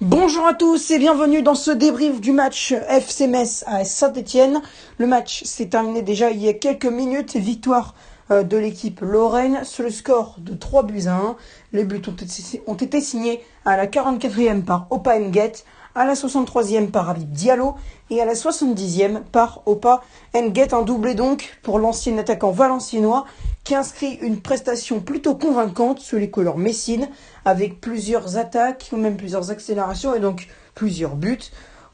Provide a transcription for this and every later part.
Bonjour à tous et bienvenue dans ce débrief du match FC Metz à Saint-Étienne. Le match s'est terminé déjà il y a quelques minutes. Victoire de l'équipe lorraine sur le score de 3-1. Les buts ont été signés à la 44e par Opa Nget, à la 63e par Habib Diallo et à la 70e par Opa Nget. Un doublé donc pour l'ancien attaquant valenciennois qui inscrit une prestation plutôt convaincante sous les couleurs messines, avec plusieurs attaques ou même plusieurs accélérations et donc plusieurs buts.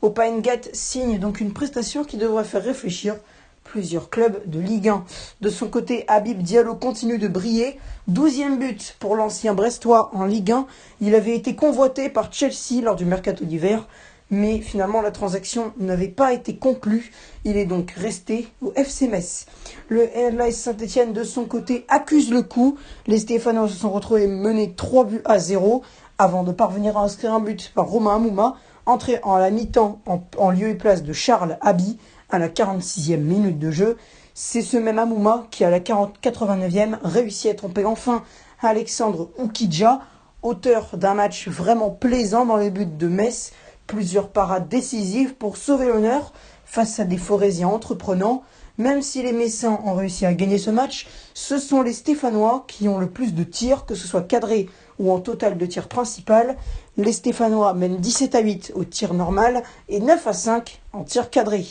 Opa Nget signe donc une prestation qui devrait faire réfléchir plusieurs clubs de Ligue 1. De son côté, Habib Diallo continue de briller. 12e but pour l'ancien Brestois en Ligue 1. Il avait été convoité par Chelsea lors du mercato d'hiver, mais finalement la transaction n'avait pas été conclue. Il est donc resté au FC Metz. Le l'AS Saint-Étienne de son côté accuse le coup. Les Stéphanois se sont retrouvés menés 3-0 avant de parvenir à inscrire un but par Romain Amouma, entré en la mi-temps en lieu et place de Charles Haby à la 46e minute de jeu. C'est ce même Amouma qui, à la 89e, réussit à tromper enfin Alexandre Oukidja, auteur d'un match vraiment plaisant dans les buts de Metz. Plusieurs parades décisives pour sauver l'honneur face à des Forésiens entreprenants. Même si les Messins ont réussi à gagner ce match, ce sont les Stéphanois qui ont le plus de tirs, que ce soit cadré ou en total de tir principal. Les Stéphanois mènent 17-8 au tir normal et 9-5 en tir cadré.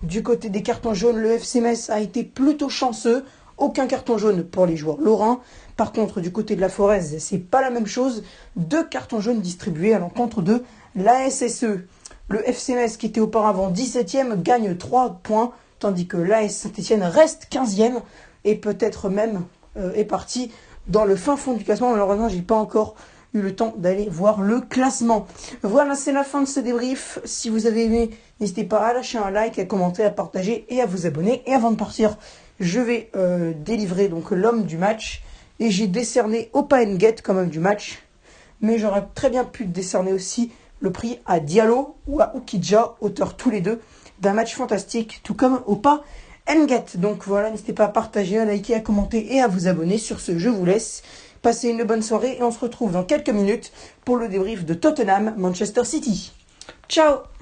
Du côté des cartons jaunes, le FC Metz a été plutôt chanceux. Aucun carton jaune pour les joueurs lorrains. Par contre, du côté de la Forez, c'est pas la même chose. 2 cartons jaunes distribués à l'encontre de l'ASSE. Le FC Metz, qui était auparavant 17e, gagne 3 points, tandis que l'AS Saint-Étienne reste 15e et peut-être même est parti dans le fin fond du classement. Malheureusement, j'ai pas encore eu le temps d'aller voir le classement. Voilà, c'est la fin de ce débrief. Si vous avez aimé, n'hésitez pas à lâcher un like, à commenter, à partager et à vous abonner. Et avant de partir, je vais délivrer donc l'homme du match. Et j'ai décerné Opa Nget comme homme du match. Mais j'aurais très bien pu décerner aussi le prix à Diallo ou à Oukidja, auteurs tous les deux d'un match fantastique, tout comme Opa Nget. Donc voilà, n'hésitez pas à partager, à liker, à commenter et à vous abonner. Sur ce, je vous laisse. Passez une bonne soirée et on se retrouve dans quelques minutes pour le débrief de Tottenham Manchester City. Ciao!